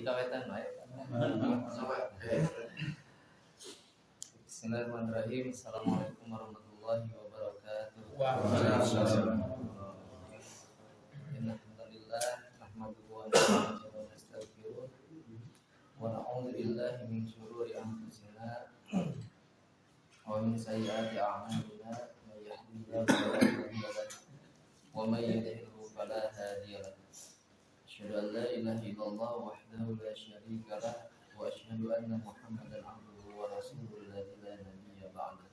kawetan baik. Bismillahirrahmanirrahim. Assalamualaikum warahmatullahi wabarakatuh. Waalaikumsalam. Innalillah nahmaduhu wa nastaghfiruh wa na'udzu billahi min shururi anfusina wa min sayyiati a'malina may yahdihillahu fala mudilla lahu wa may yudlil fala hadiya lahu. Asyhadu an la ilaha illallah wahdahu la syarika lah wa asyhadu anna Muhammadan abduhu wa rasuluhu la nabiyya ba'dahu.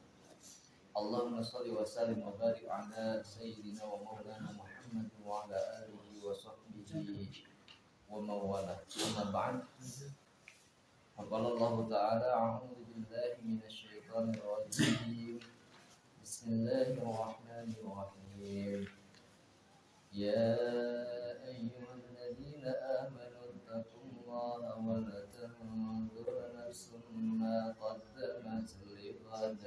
Allahumma shalli wa sallim wa barik ala sayyidina wa maulana Muhammad wa ala alihi wa sahbihi wa mawala. Amma ba'd. Qala Allah ta'ala a'udzu billahi minasy syaithanir rajim. Bismillahirrahmanirrahim. Ya ayyuhalladzina amanu taqullaha wa la tanzur nafsum ma qaddamat lighad.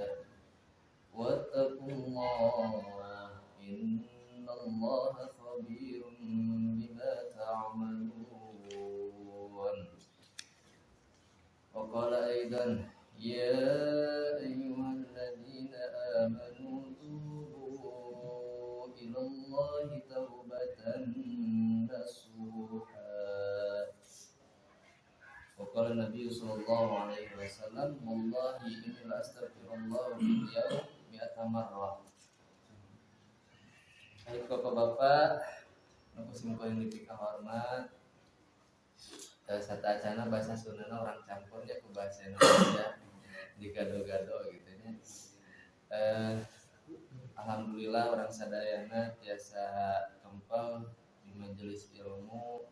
Wattaqullaha innallaha khabirun bima ta'malun. Wa qala aidan ya ayyuhalladzina amanu tubu ilallahi taubatan nasuha. Wa qala Nabi sallallahu alaihi wasallam wallahi inni la astaghfirullah fil yawm mi'ata marrah. Baik Bapak-bapak, nukusim poin dipika hormat. Sata acana bahasa Sundana orang campurnya ke bahasa Indonesia digado-gado gitu nya. Alhamdulillah orang sadayana tiasa kempel di majelis ilmu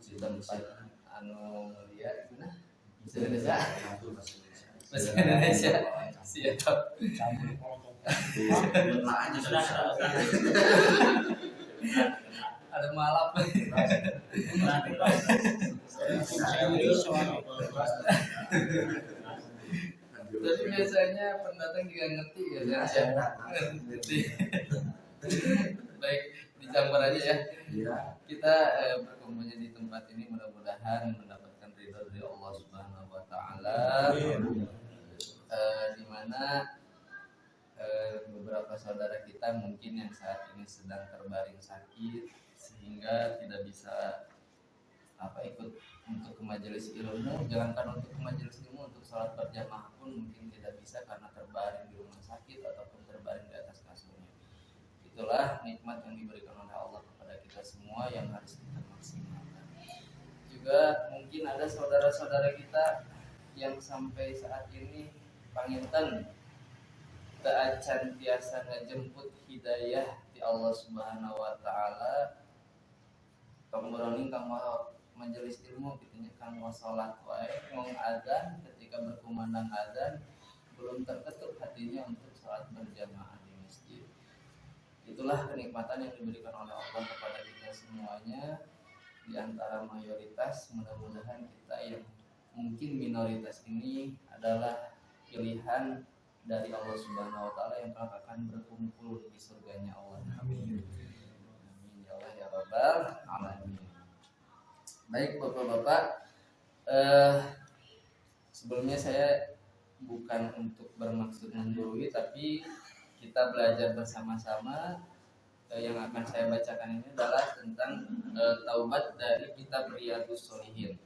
di tempat anu mulia gimana? Bahasa Indonesia. Bahasa Indonesia. Siap. Ada malap. Tapi biasanya pendatang juga ngerti ya, ngerti. Baik, dicampur aja ya. Kita berkumpulnya di tempat ini mudah-mudahan mendapatkan ridho dari Allah Subhanahu Wa Taala. Di mana beberapa saudara kita mungkin yang saat ini sedang terbaring sakit sehingga tidak bisa ikut untuk ke majelis ilmu. Jangankan untuk ke majelis ilmu, untuk sholat berjamaah pun mungkin tidak bisa karena terbaring di rumah sakit ataupun terbaring di atas kasurnya. Itulah nikmat yang diberikan oleh Allah kepada kita semua yang harus kita maksimalkan. Juga mungkin ada saudara-saudara kita yang sampai saat ini panginten keacan biasa ngejemput hidayah di Allah Subhanahu Wa Taala. Kamu beroning kamu majelis ilmu gitu nya, kamu sholat wae ngong adzan, ketika berkumandang adzan belum terketuk hatinya untuk sholat berjamaah di masjid. Itulah kenikmatan yang diberikan oleh Allah kepada kita semuanya. Di antara mayoritas, mudah-mudahan kita yang mungkin minoritas ini adalah pilihan dari Allah Subhanahu Wa Taala yang akan berkumpul di surganya Allah. Amin. Amin ya Allah ya Rabbal alamin. Baik Bapak-bapak, sebelumnya saya bukan untuk bermaksud menggurui, tapi kita belajar bersama-sama. Yang akan saya bacakan ini adalah tentang taubat dari kitab Riyadhus Shalihin.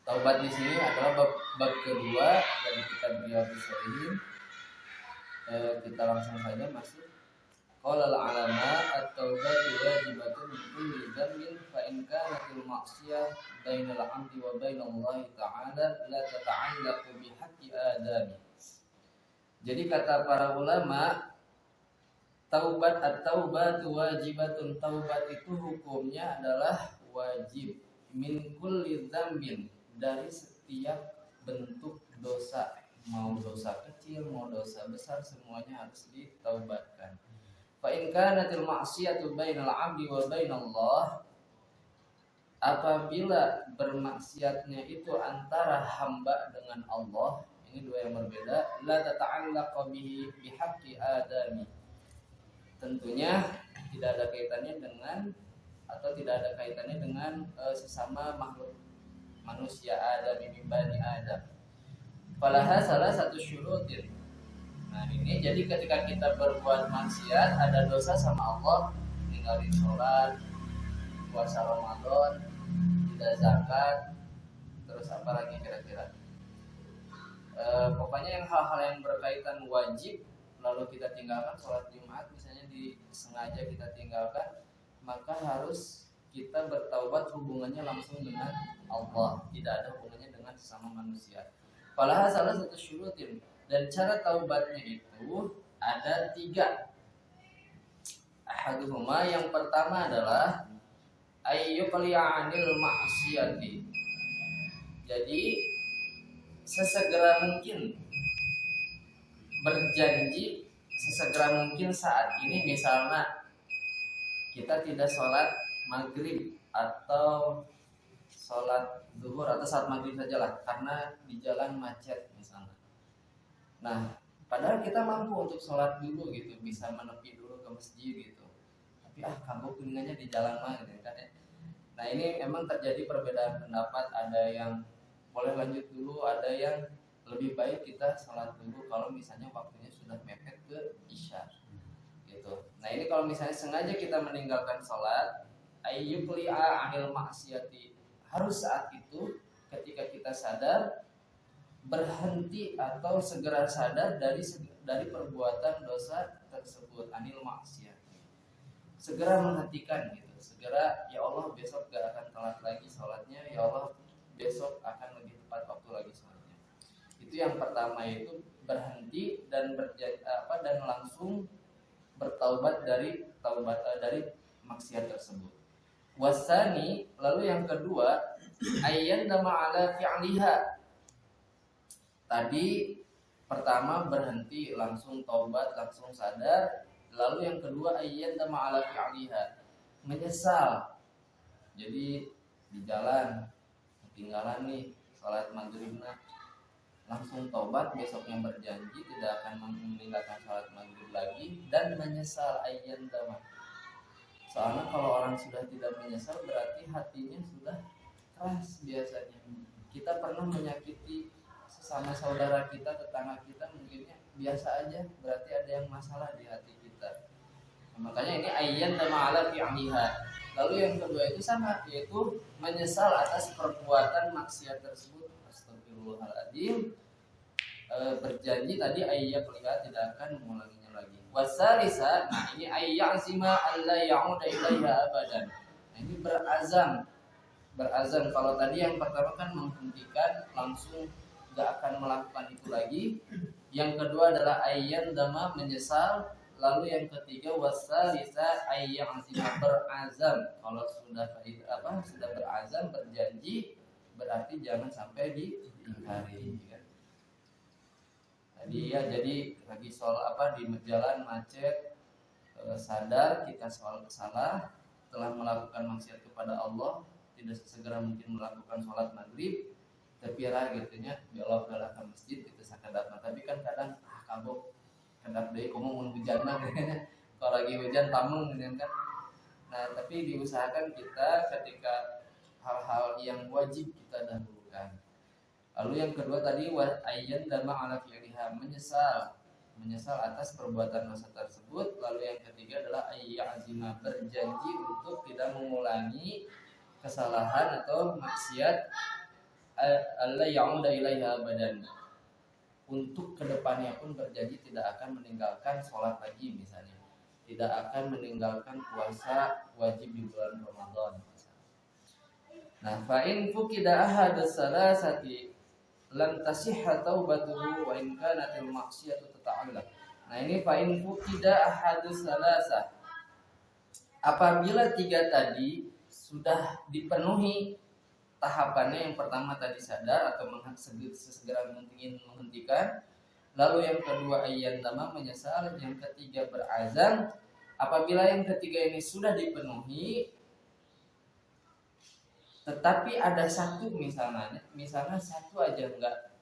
Taubat di sini adalah bab kedua dari kitab Riyadhus Shalihin. Kita langsung saja masuk. Qala al-ulama at-taubatu wajibatun min kulli dhanbin fa in kanatil ma'siyah bainal 'abdi wa bainallahi ta'ala la tata'allaqu bi haqqi adami. Jadi kata para ulama, taubat at-taubatu wajibatun, taubat itu hukumnya adalah wajib min kulli dhanbin, dari setiap bentuk dosa, mau dosa kecil mau dosa besar semuanya harus ditaubatkan. Fa in kanatil ma'siyatu bainal 'abdi wa bainallah, apabila bermaksiatnya itu antara hamba dengan Allah, ini dua yang berbeda, la tata'allaqu bihi bihaqqi adami, tentunya tidak ada kaitannya dengan atau tidak ada kaitannya dengan sesama makhluk manusia Adam min bani Adam. Falaha salah satu syurutin. Nah ini jadi ketika kita berbuat maksiat ada dosa sama Allah, ninggalin sholat, puasa Ramadan, tidak zakat, terus apa lagi kira-kira? Pokoknya yang hal-hal yang berkaitan wajib lalu kita tinggalkan, sholat Jumat misalnya disengaja kita tinggalkan, maka harus kita bertaubat hubungannya langsung dengan Allah, tidak ada hubungannya dengan sesama manusia. Padahal salah satu syurutin, dan cara taubatnya itu ada 3. Ahaduhuma, yang pertama adalah ayyuqli'anil ma'siyati. Jadi sesegera mungkin berjanji, sesegera mungkin saat ini misalnya kita tidak sholat maghrib atau sholat zuhur atau saat maghrib saja lah karena di jalan macet misalnya. Nah padahal kita mampu untuk sholat dulu gitu, bisa menepi dulu ke masjid gitu, tapi kabur kuningannya di jalan mah gitu kan ya. Nah ini emang terjadi perbedaan pendapat, ada yang boleh lanjut dulu, ada yang lebih baik kita sholat dulu kalau misalnya waktunya sudah mepet ke isya gitu. Nah ini kalau misalnya sengaja kita meninggalkan sholat, ayyuqli'a anil maksiyati, harus saat itu ketika kita sadar berhenti atau segera sadar dari perbuatan dosa tersebut, anil maksiyati, segera menghentikan gitu, segera ya Allah besok gak akan telat lagi sholatnya, ya Allah besok akan lebih tepat waktu lagi sholatnya. Itu yang pertama, yaitu berhenti dan dan langsung bertaubat dari maksiat tersebut. Wasani, lalu yang kedua, ayyan dama ala fi'liha. Tadi pertama berhenti, langsung taubat, langsung sadar. Lalu yang kedua, ayyan dama ala fi'liha, menyesal. Jadi di jalan ketinggalan nih sholat maghribnya, langsung taubat, besoknya berjanji tidak akan meninggalkan sholat maghrib lagi dan menyesal, ayyan dama. Soalnya kalau orang sudah tidak menyesal berarti hatinya sudah keras. Biasanya kita pernah menyakiti sesama saudara kita, tetangga kita, mungkinnya biasa aja, berarti ada yang masalah di hati kita. Nah, makanya ini ayyan dama ala fi'liha. Lalu yang kedua itu sama, yaitu menyesal atas perbuatan maksiat tersebut. Astagfirullahaladzim. Berjanji tadi ayyuqli'a tidak akan mengulanginya lagi. Wasalisa, nah ini ayyazima alla ya'uda ilaiha abadan. Nah ini berazam. Kalau tadi yang pertama kan menghentikan, langsung gak akan melakukan itu lagi. Yang kedua adalah ayyan dama, menyesal. Lalu yang ketiga wasalisa ayyazima, berazam. Kalau sudah berazam, berjanji, berarti jangan sampai diingkari kan. Jadi lagi di jalan macet, sadar kita salah, telah melakukan maksiat kepada Allah, tidak segera mungkin melakukan sholat maghrib, tapi gitunya belok ke masjid kita sakadatna. Tapi kan kadang kabok hendak deui komo mun hujan mah kalau lagi hujan tamung gitu kan. Nah tapi diusahakan kita ketika hal-hal yang wajib kita dahulukan. Lalu yang kedua tadi ayyan dama ala fi'liha, menyesal atas perbuatan dosa tersebut. Lalu yang ketiga adalah ayyazima, berjanji untuk tidak mengulangi kesalahan atau maksiat alla ya'uda ilaiha abadan. Untuk kedepannya pun berjanji tidak akan meninggalkan sholat lagi misalnya, tidak akan meninggalkan puasa wajib di bulan Ramadan misalnya. Nah fa'in fuqida ahadus salasati lam tasihha taubatuhu wa in kanatil maksiyatu tata'allaq. Nah ini fa'in fuqida ahadus salasa, apabila 3 tadi sudah dipenuhi tahapannya, yang pertama tadi sadar atau sesegera mungkin menghentikan, lalu yang kedua ayyan dama, menyesal, yang ketiga berazam. Apabila yang ketiga ini sudah dipenuhi, tetapi ada satu misalnya satu aja enggak,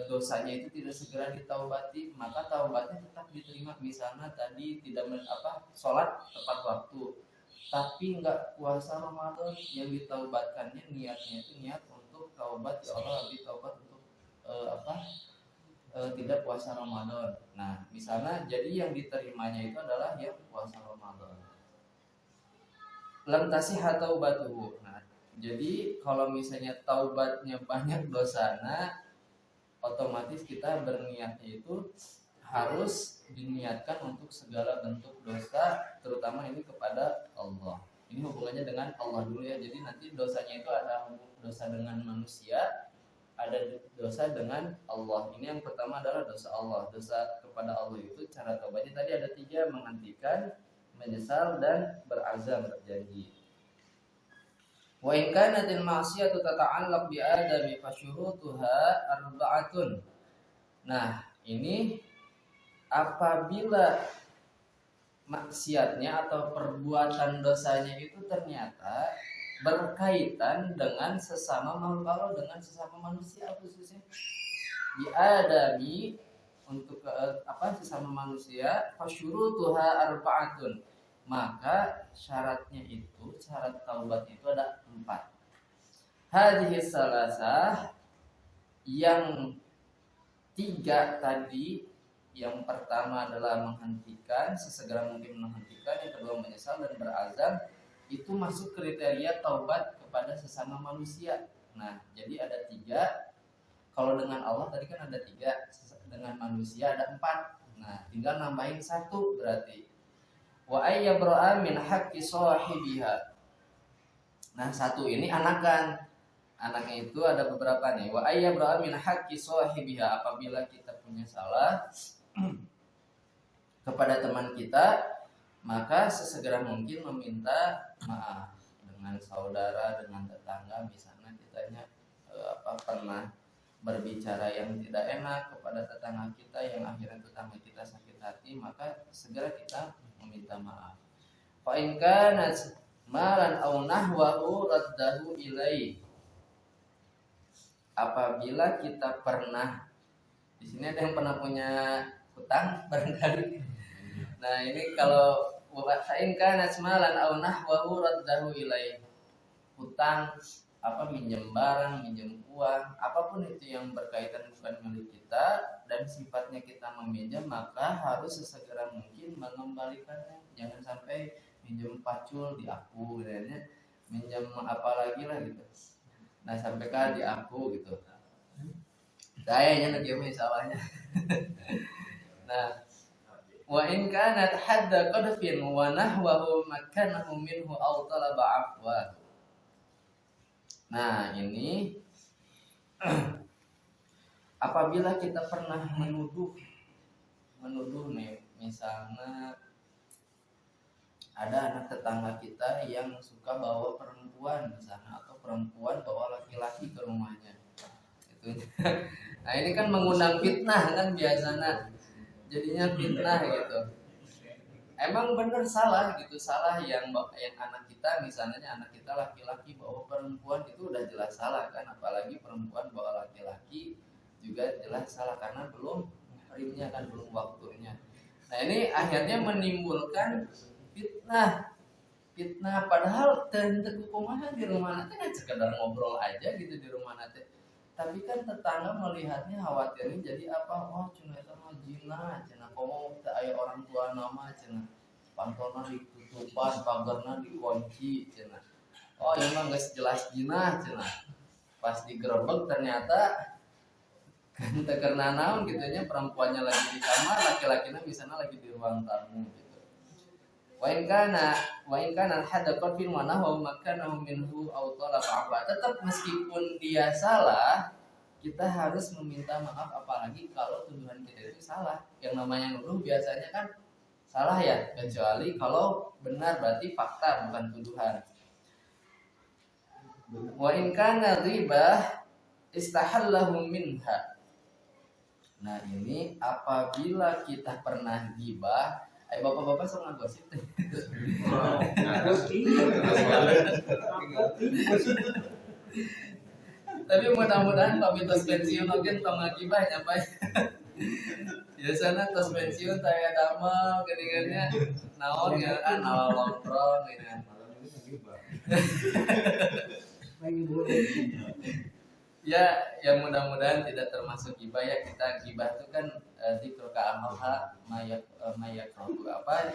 dosanya itu tidak segera ditaubati, maka taubatnya tetap diterima. Misalnya tadi tidak sholat tepat waktu, tapi nggak puasa Ramadan, yang ditaubatkannya niatnya itu niat untuk taubat, ya Allah lebih taubat untuk tidak puasa Ramadan. Nah, misalnya jadi yang diterimanya itu adalah yang puasa Ramadan. Lam tasihha taubatuhu. Nah, jadi kalau misalnya taubatnya banyak dosana, otomatis kita berniatnya itu harus diniatkan untuk segala bentuk dosa, terutama ini kepada Allah. Ini hubungannya dengan Allah dulu ya. Jadi nanti dosanya itu ada dosa dengan manusia, ada dosa dengan Allah. Ini yang pertama adalah dosa Allah. Dosa kepada Allah itu cara taubatnya tadi ada 3: menghentikan, menyesal, dan berazam, berjanji. Wa in kanatil ma'siyatu tata'allaq bi adami fasyurutuha arba'atun. Nah, ini apabila maksiatnya atau perbuatan dosanya itu ternyata berkaitan dengan sesama makhluk Allah, dengan sesama manusia khususnya diadami untuk sesama manusia, fasyurutuha arba'atun, maka syaratnya itu, syarat taubat itu ada 4. Hadhihi salasah, yang 3 tadi. Yang pertama adalah menghentikan, sesegera mungkin menghentikan. Yang kedua menyesal dan berazam. Itu masuk kriteria taubat kepada sesama manusia. Nah, jadi ada 3. Kalau dengan Allah tadi kan ada 3, dengan manusia ada 4. Nah, tinggal nambahin 1 berarti. Wa ayyabra'a min haqqi sahibiha. Nah, 1 ini anakan. Anaknya itu ada beberapa nih. Wa ayyabra'a min haqqi sahibiha, apabila kita punya salah kepada teman kita, maka sesegera mungkin meminta maaf dengan saudara, dengan tetangga. Misalnya kitanya pernah berbicara yang tidak enak kepada tetangga kita, yang akhirnya tetangga kita sakit hati, maka segera kita meminta maaf. Fa in kana malan aw nahwahu raddahu ilaihi. Apabila kita pernah, di sini ada yang pernah punya hutang barangkali. Nah, ini kalau fa in kana malan aw nahwahu raddahu ilaihi. Hutang, minjem barang, minjem uang, apapun itu yang berkaitan bukan milik kita dan sifatnya kita meminjam, maka harus sesegera mungkin mengembalikannya. Jangan sampai minjem pacul di aku gitu ya. Minjem apa lagi lah gitu. Nah, sampai kan di aku gitu. Kayaknya lagi misalnya. Nah, wa in kanat hadda qadfin wa nahwahu makanahu minhu aw talaba afwa. Nah, ini apabila kita pernah menuduh nih, misalnya ada anak tetangga kita yang suka bawa perempuan misalnya, atau perempuan bawa laki-laki ke rumahnya. Itu. Nah, ini kan mengundang fitnah kan biasanya. Jadinya fitnah gitu. Emang bener salah gitu, salah yang anak kita, misalnya anak kita laki-laki bawa perempuan, itu udah jelas salah kan, apalagi perempuan bawa laki-laki juga jelas salah karena belum muhrimnya kan, belum waktunya. Nah, ini akhirnya menimbulkan fitnah padahal tentu kumaha di rumah nanti kan sekedar ngobrol aja gitu di rumah nanti, tapi kan tetangga melihatnya khawatirnya jadi apa, wah cina itu mah jina, cina komo teu aya orang tua nama, cina pantona ditutupan, pagarna dikunci, cina oh ini mah geus jelas jina, cina pas digerebek ternyata kan teu keurna naon gitu nya, perempuannya lagi di kamar, laki-lakinya misalnya lagi di ruang tamu gitu. Wa in kana hadda qadfin wa nahwa makanahu minhu aw talaba afwa. Tetap meskipun dia salah, kita harus meminta maaf, apalagi kalau tuduhan kita itu salah. Yang namanya nuduh biasanya kan salah ya, kecuali kalau benar berarti fakta bukan tuduhan. Wa in kana ribah istahallahu minha. Nah, ini apabila kita pernah ghibah, bapak-bapak sama gosip. Tapi mudah-mudahan Pak Mitos pensiun mungkin tong ngagibah nyampai. Biasanya tos pensiun saya damel geuningannya naon ya kan awal nongkrong gitu. Ya mudah-mudahan tidak termasuk gibah ya. Kita gibah itu kan dzikru ka'amaha mayakrahu, apa,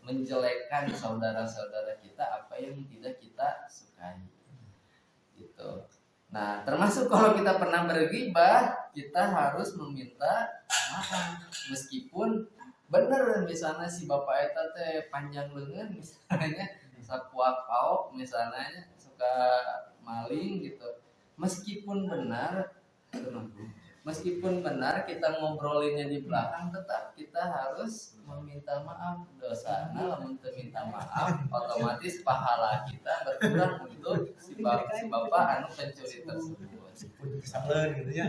menjelekkan saudara-saudara kita apa yang tidak kita sukai gitu. Nah, termasuk kalau kita pernah bergibah, kita harus meminta maaf meskipun bener misalnya si bapak eta teh panjang lengan misalnya, sapuak paok misalnya, suka maling gitu. Meskipun benar kita ngobrolinnya di belakang, tetap kita harus meminta maaf. Dosa lamun teu minta maaf, otomatis pahala kita berkurang untuk si bapak anu pencuri tersebut. Kesalahan gitu ya.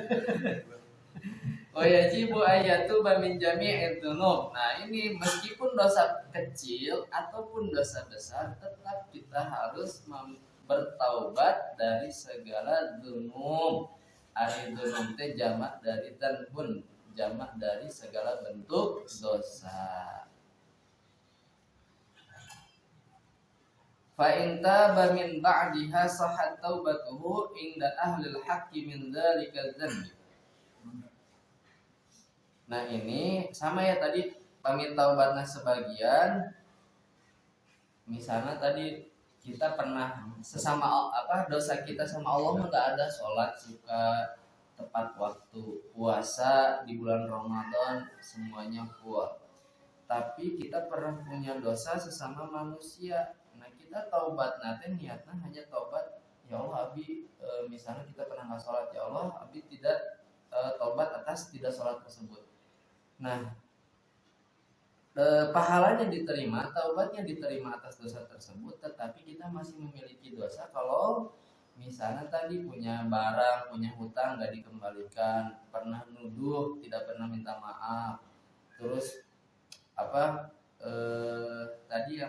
Oh ya, jibu ayatu bamin jami'id dzunub. Nah, ini meskipun dosa kecil ataupun dosa besar, tetap kita harus bertaubat dari segala dzunub. Ari dzunub teh jamak dari dzanbun, jamak dari segala bentuk dosa. Fa in taba min ba'diha sahhat taubatuhu inda ahli al-haqqi min dzalika dzanb. Nah, ini sama ya tadi pamit taubatna sebagian. Misalnya tadi kita pernah sesama dosa kita sama Allah nggak ada, sholat suka tepat waktu, puasa di bulan Ramadan semuanya full. Tapi kita pernah punya dosa sesama manusia. Nah, kita taubat nanti niatnya hanya taubat, ya Allah abi misalnya kita pernah nggak sholat, ya Allah abi tidak taubat atas tidak sholat tersebut. Nah, pahalanya diterima, taubatnya diterima atas dosa tersebut, tetapi kita masih memiliki dosa kalau misalnya tadi punya barang, punya hutang nggak dikembalikan, pernah nuduh, tidak pernah minta maaf, terus tadi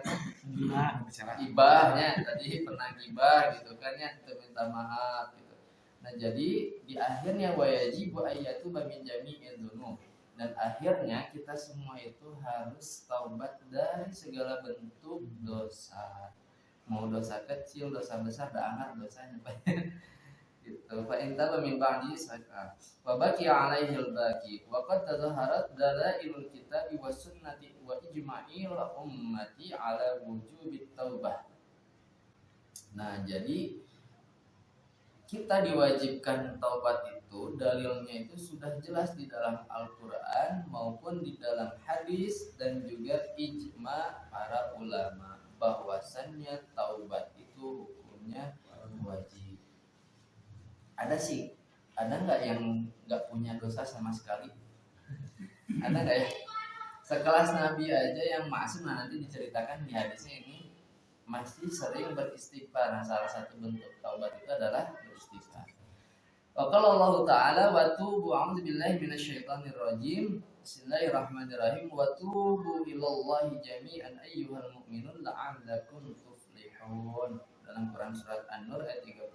ibahnya tadi pernah gibah gitu kan ya, kita minta maaf gitu. Nah, jadi di akhirnya wajibu ayatu bamin jami'il dzunub. Dan akhirnya kita semua itu harus taubat dari segala bentuk dosa. Mau dosa kecil, dosa besar, dah angkat dosanya gitu. Fa in taba min ba'di sa'a wa baqiya 'alaihi al-baqi wa qad tadhaharat dalailul kitabi was sunnati wa ijma'il ummati 'ala wujubit taubah. Nah, jadi kita diwajibkan taubat itu, dalilnya itu sudah jelas di dalam Al-Quran maupun di dalam hadis dan juga ijma para ulama bahwasannya taubat itu hukumnya wajib. Ada nggak yang nggak punya dosa sama sekali? Ada nggak ya? Sekelas Nabi aja yang maksum, nanti diceritakan di hadisnya ini masih sering beristighfar. Nah, salah satu bentuk taubat itu adalah beristighfar. Wa qala Allah Ta'ala wa tubu a'udzubillahi minasyaitonir rajim. Bismillahirrahmanirrahim. Wa tubu ilallahi jami'an ayyuhal mu'minun la'allakum tuflihun. Dalam Quran surat An-Nur ayat 31.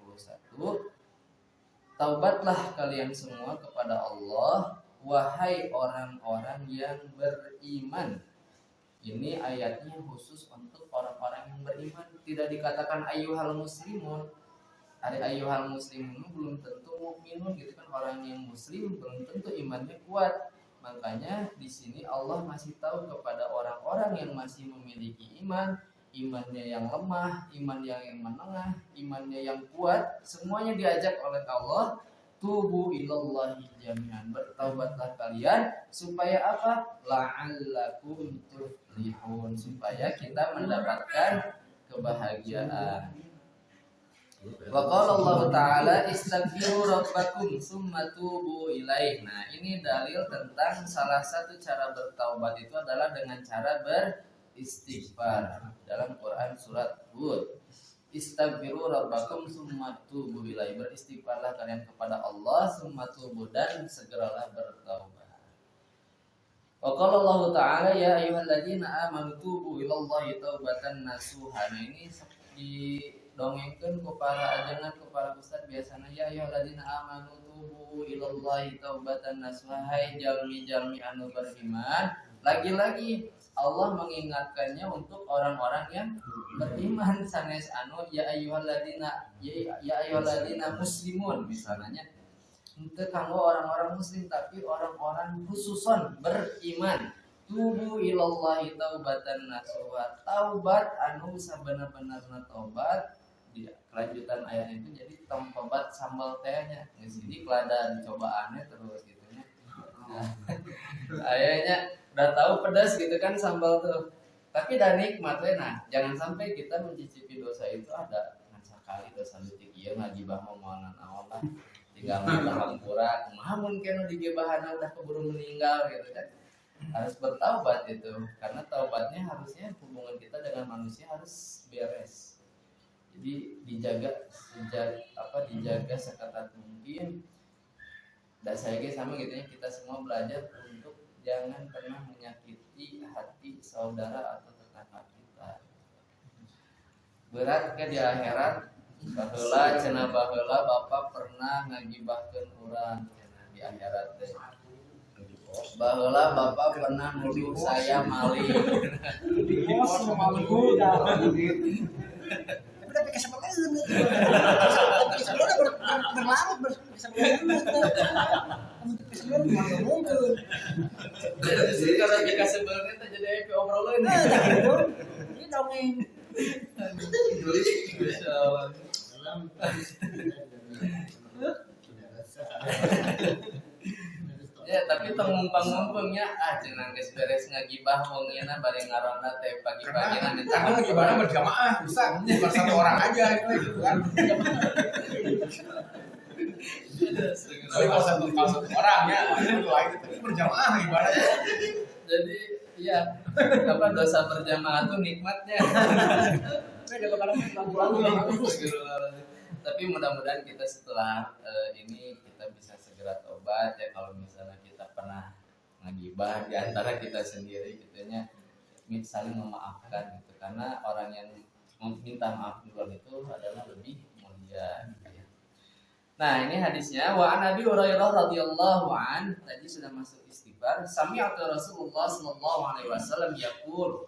Taubatlah kalian semua kepada Allah, wahai orang-orang yang beriman. Ini ayatnya khusus untuk orang-orang yang beriman. Tidak dikatakan ayyuhal muslimun. Ada ayyuhal muslimun belum tentu mukminun gitu kan. Orang yang muslim belum tentu imannya kuat. Makanya di sini Allah masih tahu kepada orang-orang yang masih memiliki iman, imannya yang lemah, iman yang menengah, imannya yang kuat, semuanya diajak oleh Allah. Tubu ilallahi jami'an, bertaubatlah kalian supaya apa? La'allakum tuflihun, supaya kita mendapatkan kebahagiaan. Wa qala Allah Ta'ala istaghfiru rabbakum tsumma tubu ilaih. Nah, ini dalil tentang salah satu cara bertaubat itu adalah dengan cara beristighfar. Dalam Quran surat Hud, istaghfiru rabbakum tsumma tubu ilaih, beristighfarlah kalian kepada Allah, tsumma tubu, dan segeralah bertaubat. Wa qala Allah Ta'ala ya ayyuhalladzina amanu tubu ilallahi taubatan nasuha. Nah, ini didongengkeun ku para ajengan, ku para ustaz biasana, ya ayyuhalladzina amanu tubu ilallahi taubatan nasuha. Hai jalmi-jalmi anu beriman, lagi-lagi Allah mengingatkannya untuk orang-orang yang beriman. Sanes anu ya ayyuhalladzina muslimun misalnya. Untuk kanggo orang-orang muslim tapi orang-orang khususon beriman. Tubu ilallahi taubatan nasuha. Taubat anu sabenar-benarna taubat. Di kelanjutan ayat itu jadi tobat sambal tehnya. Jadi kelada cobaannya terus gitu nya. Nah, ayahnya udah tahu pedas gitu kan sambal tuh. Tapi dah nikmat we. Nah, jangan sampai kita mencicipi dosa itu ada sekali dosa detik ieu ngagibah momongan naon lah. Tinggal hampura kumaha mun kena digebahana udah keburu meninggal gitu kan. Harus bertaubat itu karena taubatnya harusnya hubungan kita dengan manusia harus beres. Jadi dijaga dijaga seketat mungkin. Dan saya sama gitu ya, kita semua belajar untuk jangan pernah menyakiti hati saudara atau tetangga kita. Berat ke di akhirat baheula cenah baheula Bapak pernah ngagibahkeun urang di akhirat teh. Baheula Bapak pernah nuduh saya maling. Di pos maling tapi kesempatan berlarut jadi kalau jika sebelumnya terjadi EP obrolan ini dongeng ya tapi tengmumpang-mumpungnya cenah geus beres ngagibah wong ieu na bari ngarona teh pagi-pagi na minta ngagibahna berjamaah bisa bukan satu orang aja gitu kan. Tapi kalau satu orang ya itu lain tapi berjamaah ibadahnya. Jadi iya dosa berjamaah tuh nikmatnya. Tapi mudah-mudahan kita setelah ini kita bisa segera tobat ya. Kalau misalnya kita pernah ngagibah di antara kita sendiri gitunya saling memaafkan gitu karena orang yang meminta maaf duluan itu adalah lebih mulia gitu ya. Nah ini hadisnya wa an Abi Hurairah radhiyallahu an tadi sudah masuk istighfar sami'tu Rasulullah sallallahu alaihi wasallam yaqul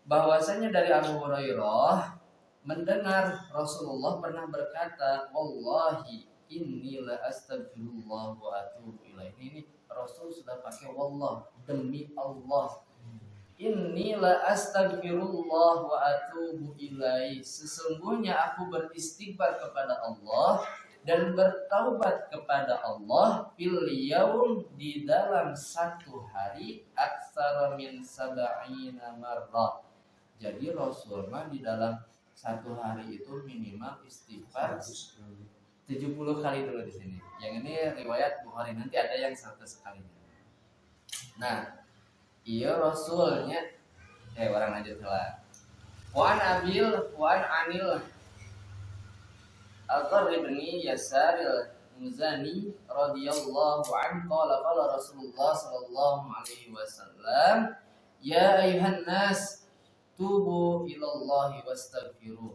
bahwasanya dari Abu Hurairah mendengar Rasulullah pernah berkata, wallahi inni la astaghfirullah wa atubu ilaih. Ini Rasul sudah pakai wallah, demi Allah. Inni la astaghfirullah wa atubu ilaih. Sesungguhnya aku beristighfar kepada Allah dan bertaubat kepada Allah fil yaum di dalam satu hari aksara min sab'ina marrah. Jadi Rasulullah di dalam satu hari itu minimal istighfar 70 kali dulu di sini. Yang ini riwayat Bukhari, nanti ada yang 100 kali. Nah, iya Rasulnya orang lanjut lah. Wan Anil Al-Qarr bin Yasaril Muzani radhiyallahu anhu qala Rasulullah sallallahu alaihi wasallam ya ayuhan nas tubu ilallahi wastaghfiruh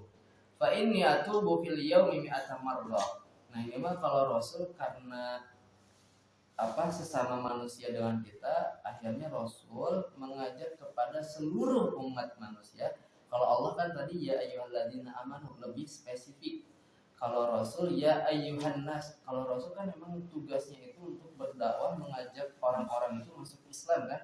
fa inni atubu fil yaumi mi'ata marrah. Nah ini mah kalau Rasul karena sesama manusia dengan kita, akhirnya Rasul mengajak kepada seluruh umat manusia. Kalau Allah kan tadi ya ayyuhalladzina amanu lebih spesifik. Kalau Rasul ya ayyuhan nas. Kalau Rasul kan memang tugasnya itu untuk berdakwah, mengajak orang-orang itu masuk Islam kan.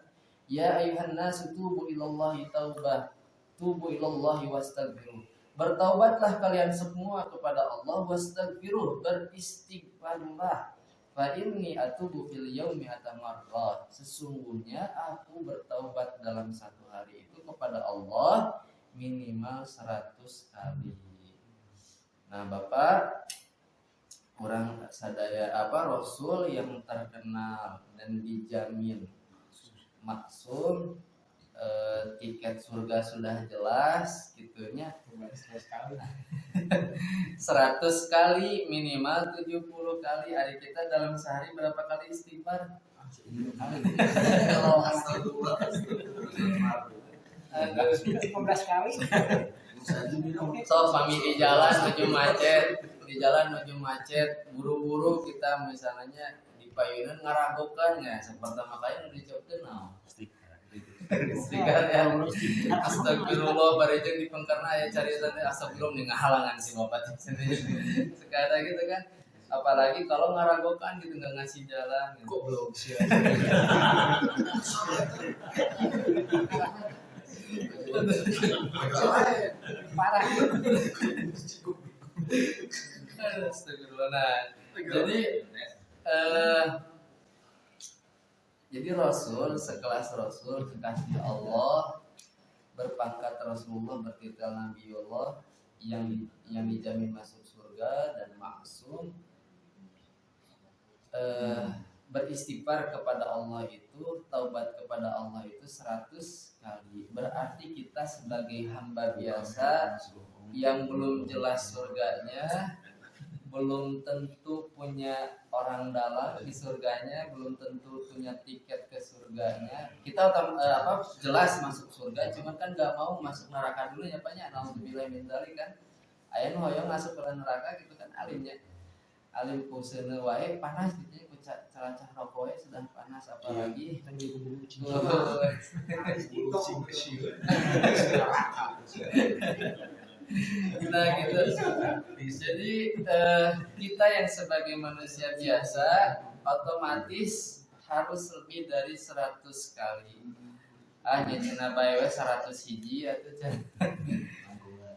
Ya ayyuhan nas tubu ilallahi taubah. Tubu ilallahi wastaghfiruh. Bertaubatlah kalian semua kepada Allah wastaghfiruh, beristighfarlah. Fa inni atubu fil yaumi atamarrah. Sesungguhnya aku bertaubat dalam satu hari itu kepada Allah minimal 100 kali. Nah, Bapak kurang sadaya Rasul yang terkenal dan dijamin maksum tiket surga sudah jelas gitunya 100 kali minimal 70 kali. Hari kita dalam sehari berapa kali istighfar? 15 kali. So kami di jalan menuju macet buru-buru kita misalnya di payunan ngaragokan ya pertama kali nu dicopkeun naon istighfar ya. Astagfirullah barejeng di pengkarna aya carita teh astagfirullah ning ngahalangan si bapak teh. Sekarang gitu kan. Apalagi kalau ngaragokan gitu nggak ngasih jalan gitu. Kok belum sih? Parah. Astagfirullah. Nah, jadi Rasul sekelas Rasul kekasih Allah berpangkat Rasulullah bertitel Nabiullah yang dijamin masuk surga dan maksum beristighfar kepada Allah itu, taubat kepada Allah itu 100 kali. Berarti kita sebagai hamba biasa yang belum jelas surganya, belum tentu punya orang dalam di surganya, belum tentu punya tiket ke surganya. Kita jelas masuk surga, cuman kan nggak mau masuk neraka dulu ya Pak nya. Alhamdulillah min dzalik kan. Aya nu hoyong masuk ke neraka gitu kan alimnya. Alim kuseuna wae panas gitu ya, ku calacah rokok sudah panas apalagi nah gitu. Jadi kita yang sebagai manusia biasa otomatis harus lebih dari 100 kali. Jadi bae 100 hiji atuh.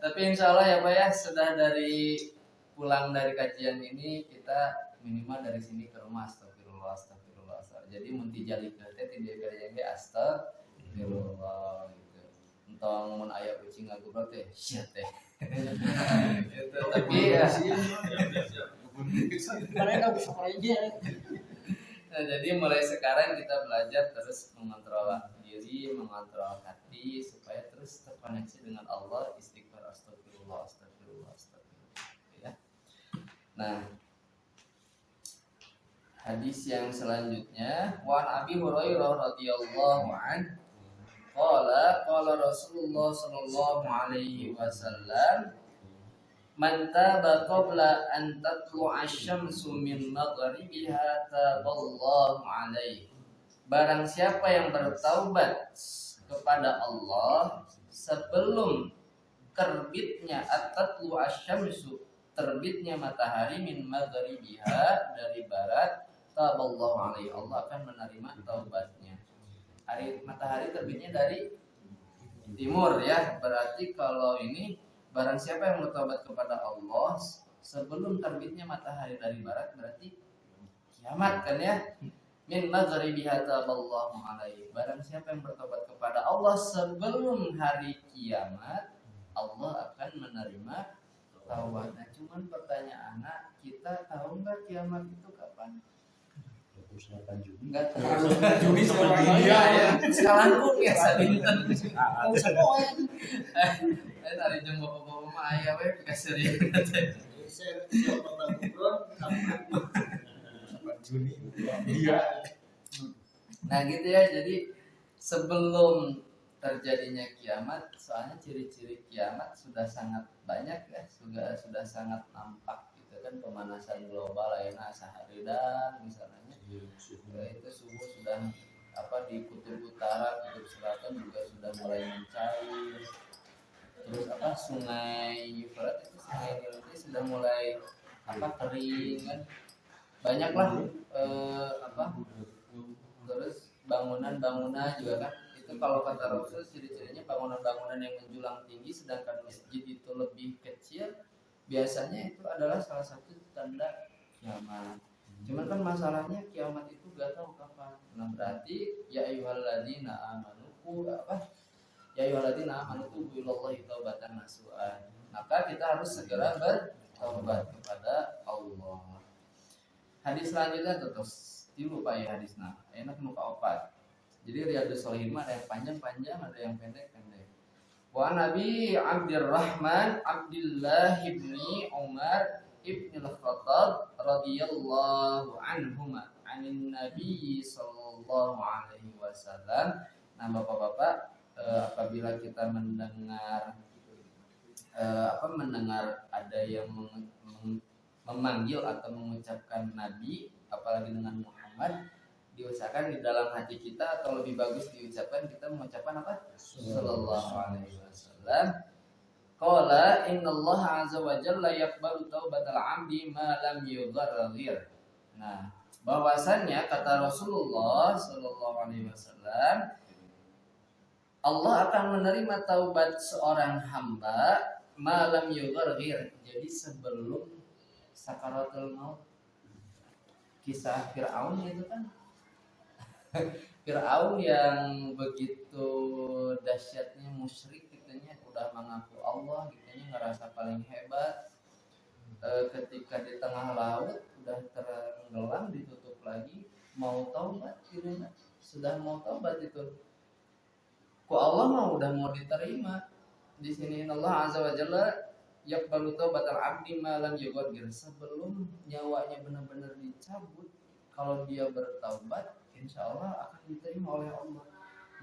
Tapi insya Allah ya Pak ya, sudah dari pulang dari kajian ini kita minimal dari sini ke rumah astagfirullah. Jadi mun tijali ke teh tidak kerja ge astagfirullah gitu. Entong mun aya kucing ngagobrol teh sia teh. Gitu. Tapi ya mereka bisa aja. Nah, jadi mulai sekarang kita belajar terus mengontrol diri, mengontrol hati supaya terus terkoneksi dengan Allah, istighfar astagfirullah. Ya. Nah, hadis yang selanjutnya wa Abi Hurairah radhiyallahu anhu qala Rasulullah sallallahu alaihi wasallam man taba qabla an tatlu'a asy-syamsu min maghribiha taballahu alaihi. Barang siapa yang bertaubat kepada Allah sebelum terbitnya at-tatlu asy-syamsu, terbitnya matahari min maghribiha dari barat, taballahu alaihi, Allah akan menerima taubatnya. Matahari terbitnya dari timur ya, berarti kalau ini barang siapa yang bertaubat kepada Allah sebelum terbitnya matahari dari barat berarti kiamat kan ya. Min maghribiha taballahu alaihi. Barang siapa yang bertobat kepada Allah sebelum hari kiamat, Allah akan menerima taubatnya. Cuman pertanyaannya, kita tahu nggak kiamat itu kapan? 28 Juni. Nggak tahu. Juni sama dia ya. Sekarang pun ya sadinten. Mau sekolah. Tadi jam bapak-bapak mah aya we kasih dia. Saya potong ngobrol Juni. Iya. Nah gitu ya, jadi sebelum terjadinya kiamat, soalnya ciri-ciri kiamat sudah sangat banyak ya, sudah sangat nampak gitu kan, pemanasan global lainnya saharidan misalnya, itu suhu sudah di kutub utara, kutub selatan juga sudah mulai mencair, terus sungai Euphrates itu sungai Nil ini sudah mulai kering kan, banyaklah terus bangunan-bangunan juga kan. Itu kalau kata Rasul ciri-cirinya bangunan-bangunan yang menjulang tinggi sedangkan masjid itu lebih kecil, biasanya itu adalah salah satu tanda kiamat. Cuman kan masalahnya kiamat itu gak tahu kapan. Nah berarti ya ayyuhalladzina amanu tubu ilallahi taubatan nasuha. Maka kita harus segera bertaubat kepada Allah. Hadis selanjutnya terus lupa ya hadisnya. Enak muka opat. Jadi Riyadhus Shalihin ada yang panjang-panjang, ada yang pendek-pendek. Wa Nabi Abdurrahman Abdullah ibni Umar ibni al-Khattab radhiyallahu anhuma anin Nabi sallallahu alaihi wasallam. Nah bapak-bapak, apabila kita mendengar ada yang memanggil atau mengucapkan Nabi, apalagi dengan Muhammad, diusahakan di dalam hati kita, atau lebih bagus diucapkan kita mengucapkan apa? Sallallahu alaihi wasallam. Qala innallaha azza wa jalla yaqbalu taubatal 'abdi ma lam yugharghir. Nah, bahwasannya kata Rasulullah sallallahu alaihi wasallam, Allah akan menerima taubat seorang hamba malam yugharghir. Jadi sebelum sakaratul maut. Kisah Fir'aun itu kan Fir'aun yang begitu dahsyatnya musyrik kitanya, udah mengaku Allah kitanya, ngerasa paling hebat. Ketika di tengah laut udah tenggelam, ditutup lagi, mau taubat gitu, sudah mau taubat itu, kok Allah mau udah mau diterima. Di sini Allah azza wa jalla yaqbalu taubatal 'abdi ma lam yugharghir, sebelum nyawanya benar-benar dicabut, kalau dia bertaubat insya Allah akan diterima oleh Allah.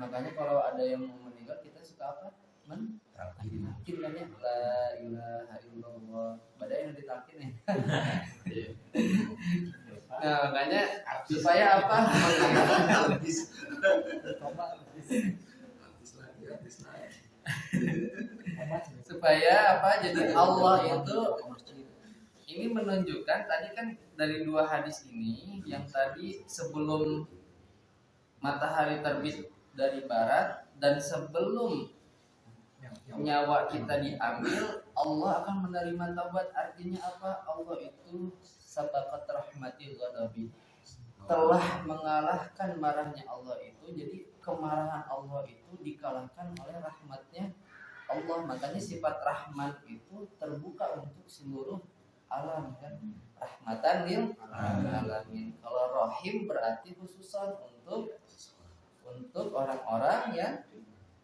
Makanya kalau ada yang mau meninggal, kita suka apa? Talkin kan ya, la ilaha illallah, badai yang ditalkin ya. Nah makanya supaya apa? Supaya apa? Jadi Allah itu ini menunjukkan, tadi kan dari dua hadis ini, yang tadi sebelum matahari terbit dari barat dan sebelum nyawa kita diambil, Allah akan menerima taubat. Artinya apa? Allah itu sabaqat rahmati ghadabi, telah mengalahkan marahnya Allah itu. Jadi kemarahan Allah itu dikalahkan oleh rahmatnya Allah. Makanya sifat rahmat itu terbuka untuk seluruh alam kan, rahmatan lil alamin. Kalau rahim berarti khususan untuk orang-orang yang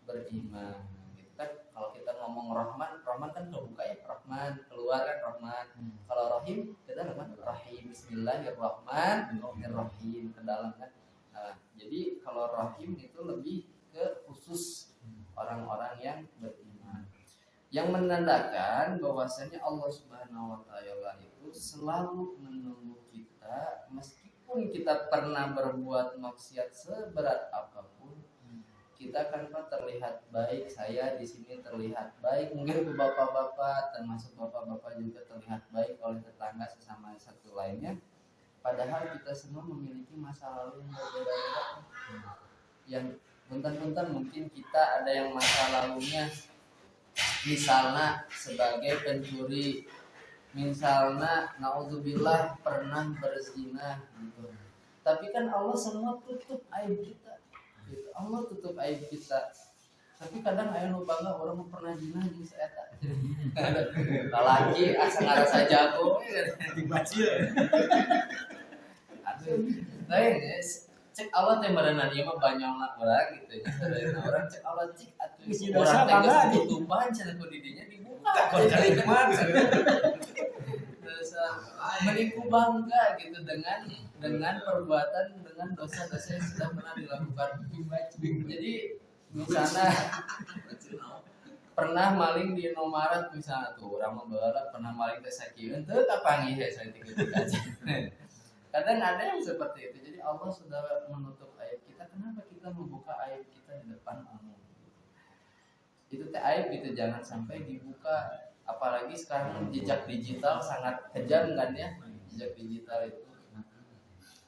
beriman. Gitu kan, kalau kita ngomong rahman, rahman kan terbuka ya, rahman keluar kan rahman. Kalau rahim kita rahman rahim, bismillahirrahmanirrahim ke dalam kan. Nah, jadi kalau rahim itu lebih ke khusus orang-orang yang beriman, yang menandakan bahwasanya Allah Subhanahu wa taala itu selalu menunggu kita, meskipun kita pernah berbuat maksiat seberat apapun, kita kan terlihat baik. Saya di sini terlihat baik, mungkin ke bapak-bapak, termasuk bapak-bapak juga terlihat baik oleh tetangga sesama satu lainnya. Padahal kita semua memiliki masa lalu yang berbeda-beda. Yang punten-punten mungkin kita ada yang masa lalunya misalnya sebagai pencuri, misalnya naudzubillah pernah berzina gitu. Tapi kan Allah semua tutup aib kita gitu. Allah tutup aib kita. Tapi kadang aya nu bangga orang pernah zina jeung saeta. Lalaki asa ngarasa jago dibaci. Aduh. Lain cek Allah teh meureunna ieu mah banyolna urang gitu nya. Sareuna urang cek Allah cek atuh urang teh geus tutupan cenah ku di dinya dibuka. Tak cari kuman. Menipu bangga gitu dengan perbuatan, dengan dosa-dosa yang sudah pernah dilakukan. Jadi misalnya pernah maling di Indomaret misalnya tuh, orang membawa pernah maling ke sakieu teu kapanggih ya saya tiga aja. Kadang ada yang seperti itu. Jadi Allah sudah menutup aib kita. Kenapa kita membuka aib kita di depan umum? Itu teh aib itu jangan sampai dibuka. Apalagi sekarang jejak digital sangat kejam kan ya, jejak digital itu.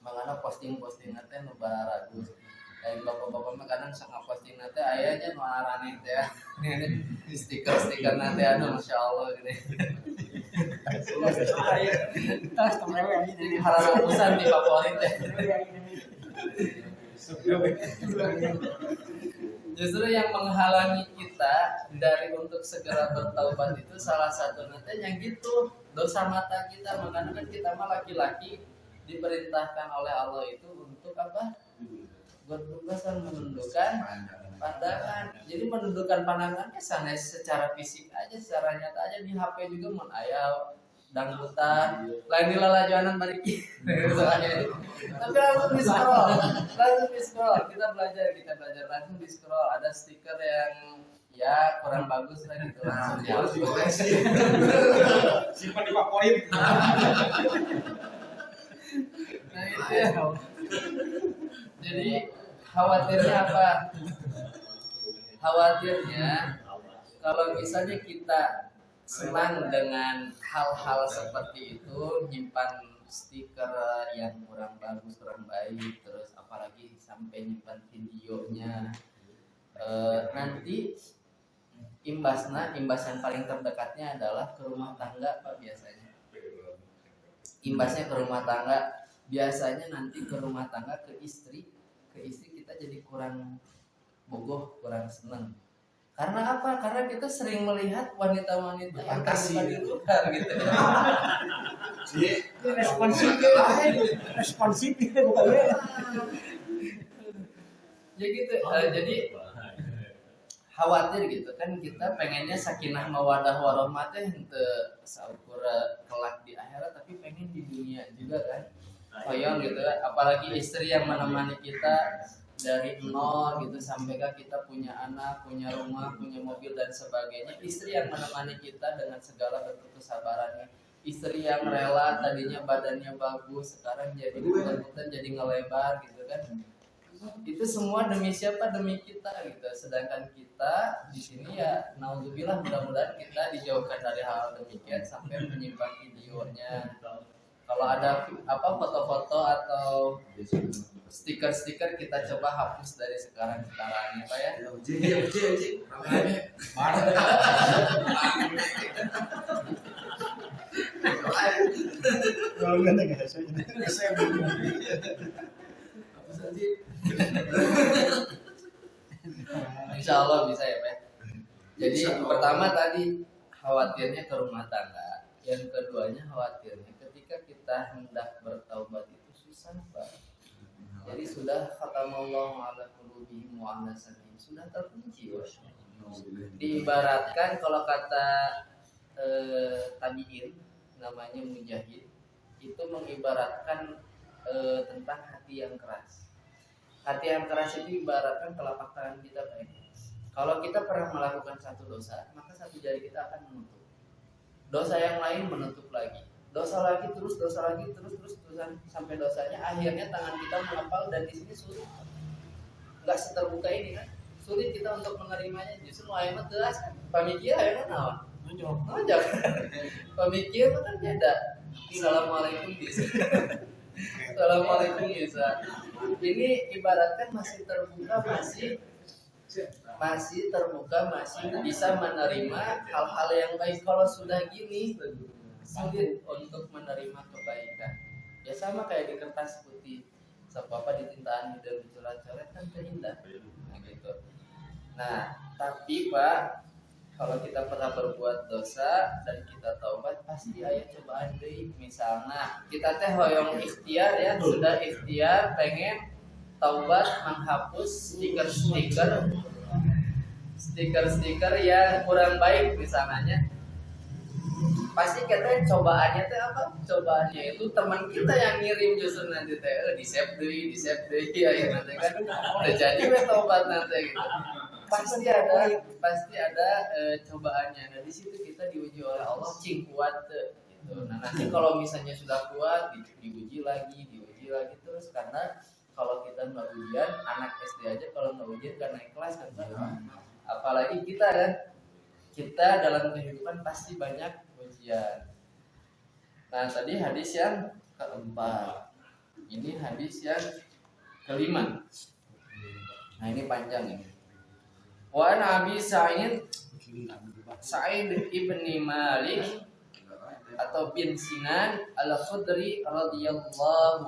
Makanya posting-posting nanti nu bararagus. Kayak bapak-bapak mah kadang sangat posting nanti ayahnya nu arane teh. Stiker-stiker nanti anu masyaallah gini. Tas temewe Jadi harapan di favorit teh. Justru yang menghalangi kita dari untuk segera bertaubat itu salah satu nanti yang gitu, dosa mata kita. Makanya kan kita mah laki-laki diperintahkan oleh Allah itu untuk apa? Bertugas menundukkan pandangan. Jadi menundukkan pandangannya sanes secara fisik aja, secara nyata aja. Di HP juga mun aya dangdutan, lain di lalajuanan balik. Tapi langsung di scroll, kita belajar langsung di scroll. Ada stiker yang ya kurang bagus lah gitu, langsung Harus dikoreksi. Simpan di favorit. Nah itu ya. Jadi khawatirnya apa? Khawatirnya kalau misalnya kita senang dengan hal-hal seperti itu, nyimpan stiker yang kurang bagus, kurang baik, terus apalagi sampai nyimpan videonya, nanti imbas yang paling terdekatnya adalah ke rumah tangga Pak biasanya. Imbasnya ke rumah tangga, biasanya nanti ke rumah tangga ke istri kita jadi kurang bogoh, kurang senang. Karena apa? Karena kita sering melihat wanita-wanita yang terbuka di luar gitu. Responsif bukan ya. Ya gitu. Jadi khawatir gitu kan, kita pengennya sakinah mawadah warahmah teh henteu saukur kelak di akhirat, tapi pengen di dunia juga kan. Hoyong gitu kan, apalagi istri yang menemani kita dari nol gitu sampai kita punya anak, punya rumah, punya mobil dan sebagainya. Istri yang menemani kita dengan segala bentuk kesabarannya. Istri yang rela, tadinya badannya bagus, sekarang jadi bukan jadi ngelebar gitu kan. Itu semua demi siapa? Demi kita gitu. Sedangkan kita di sini ya naudzubillah, mudah-mudahan kita dijauhkan dari hal demikian sampai menyimpan videonya. Kalau ada foto-foto atau stiker-stiker kita coba hapus dari sekarang ya Pak ya. Kalau enggak enggak saya Insya Allah bisa ya Pak. Jadi pertama tadi khawatirnya ke rumah tangga, yang keduanya khawatirnya ketika kita hendak bertaubat itu susah Pak. Jadi sudah khatamallahu ala qulubihim wa ala sam'ihim, sudah terkunci Bos. Diibaratkan kalau kata tabi'in namanya Mujahid, itu mengibaratkan tentang hati yang keras. Hati yang keras itu ibaratkan telapak tangan kita Pak. Kalau kita pernah melakukan satu dosa, maka satu jari kita akan menutup. Dosa yang lain menutup lagi. Dosa lagi terus sampai dosanya akhirnya tangan kita mengepal, dan di sini sulit. Enggak seterbuka ini kan. Sulit kita untuk menerimanya. Justru ayatnya jelas kan. Pamikir ayatnya naon? Nonjok. Pamikir kan beda. Assalamualaikum bisa. Assalamualaikum bisa. Ini ibaratkan masih terbuka, masih terbuka, masih bisa menerima hal-hal yang baik. Kalau sudah gini sulit untuk menerima kebaikan. Ya sama kayak di kertas putih, apa ditintaan dan dicoret-coret kan terindah. Nah gitu. Nah tapi Pak, kalau kita pernah berbuat dosa dan kita taubat, pasti aya cobaan deui. Misalnya kita teh hoyong ikhtiar ya, sudah ikhtiar pengen taubat menghapus stiker yang kurang baik misalnya. Pasti kita cobaannya teh apa? Cobaannya itu teman kita yang ngirim justru nanti teh di save deui ya nanti kan udah jadi we taubat nanti gitu. Pasti ada cobaannya. Nah di situ kita diuji oleh Allah, cing kuat gitu. Nah nanti kalau misalnya sudah kuat, diuji lagi terus. Karena kalau kita nggak ujian, anak SD aja kalau nggak ujian kan naik kelas kan. Apalagi kita kan, kita dalam kehidupan pasti banyak ujian. Nah tadi hadis yang keempat, ini hadis yang kelima. Nah ini panjang ini. Wa Nabi Sa'id ibni Malik atau bin Sinan al-Khudri radhiyallahu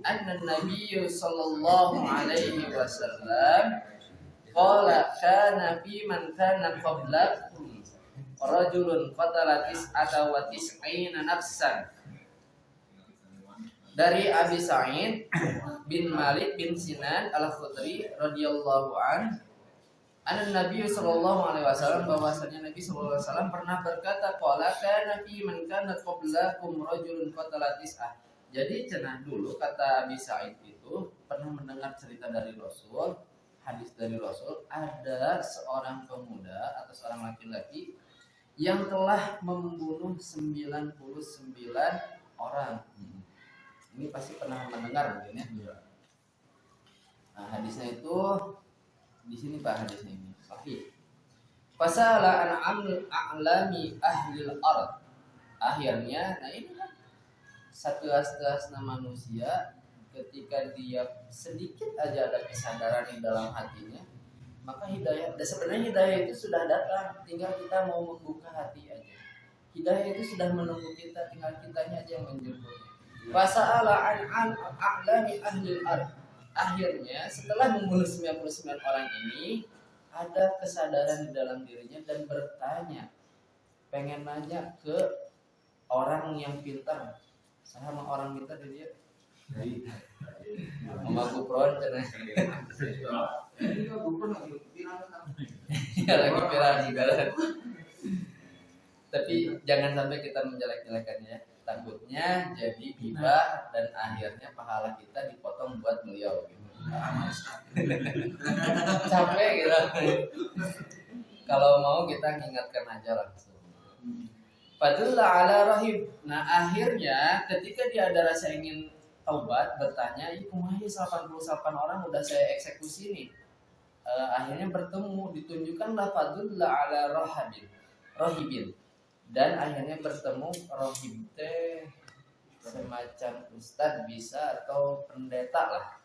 anna Nabi sallallahu alaihi wasallam qala kana fi man kana qablakum rajulun qatala tis'ata wa tis'ina nafsan. Dari Abi Sa'id bin Malik bin Sinan al-Khudri radhiyallahu anhu, Nabi sallallahu alaihi wasallam, bahwasanya Nabi sallallahu alaihi wasallam pernah berkata, qala kana fi man kana qablakum rajulun qatala tis'ah. Jadi cenah dulu kata Abi Sa'id itu pernah mendengar cerita dari Rasul, hadis dari Rasul, ada seorang pemuda atau seorang laki-laki yang telah membunuh 99 orang. Ini pasti pernah mendengar mungkin ya. Nah, hadisnya itu di sini Pak, hadisnya ini sahih. Fasala an a'lami ahlil ard. Akhirnya, nah ini kan satu-satunya manusia ketika dia sedikit aja ada kesadaran di dalam hatinya, maka hidayah, dan sebenarnya hidayah itu sudah datang, tinggal kita mau membuka hati aja. Hidayah itu sudah menunggu kita, tinggal kitanya aja yang menjemput. Fasa'ala an a'lami ahlil ard. Akhirnya setelah membunuh 99 orang ini, ada kesadaran di dalam dirinya dan bertanya, pengen nanya ke orang yang pintar. Sama orang pintar dia memaku pron ya lagi viral juga. Tapi jangan sampai kita menjelek-jelekannya ya. Takutnya jadi gibah dan akhirnya pahala kita dipotong buat beliau gitu. Capek gitu. Kalau mau kita ingatkan aja langsung. Fadullah ala rahib. Nah akhirnya ketika dia ada rasa ingin taubat, bertanya, ini kumaha 88 orang udah saya eksekusi nih. Akhirnya bertemu, ditunjukkanlah fadullah ala rahibin. Dan akhirnya bertemu rahib teh semacam ustadz bisa atau pendeta lah,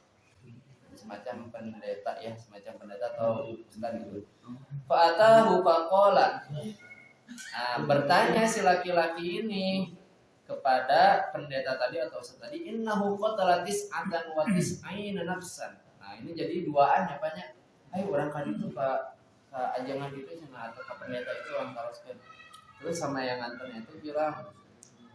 semacam pendeta ya, semacam pendeta atau ustadz gitu. Fa'atahu faqala. Nah, bertanya si laki-laki ini kepada pendeta tadi atau ustadz tadi, innahu qatala tis'atan wa tis'ina nafsan. Nah ini jadi duaan ya banyak. Ayo orang kali itu pak ajangan itu cenah atau ke pendeta itu orang taroskeun. Terus sama yang nganternya itu bilang,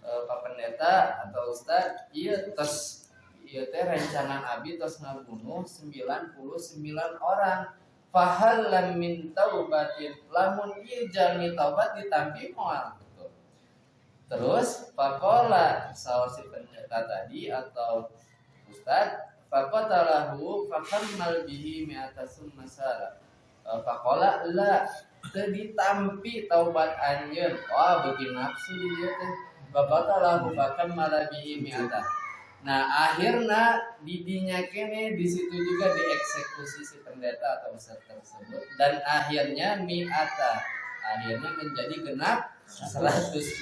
Pak Pendeta atau Ustad, iya teh rencangan abi tos ngabunuh 99 orang. Fahal lam min taubatin, lamun ieu jalmi taubat ditampi moal gitu. Terus faqala saur si pendeta tadi atau Ustad, faqatalahu faqammal bihi mi'atasun masala. Faqala la teu ditampi taubat anjeun. Wah beuki nafsu di dieu teh. Baqatalahu faqammal bihi mi'ata. Nah akhirnya didinya kene di situ juga dieksekusi si pendeta atau ustaz tersebut dan akhirnya mi'ata. Akhirnya menjadi genap 100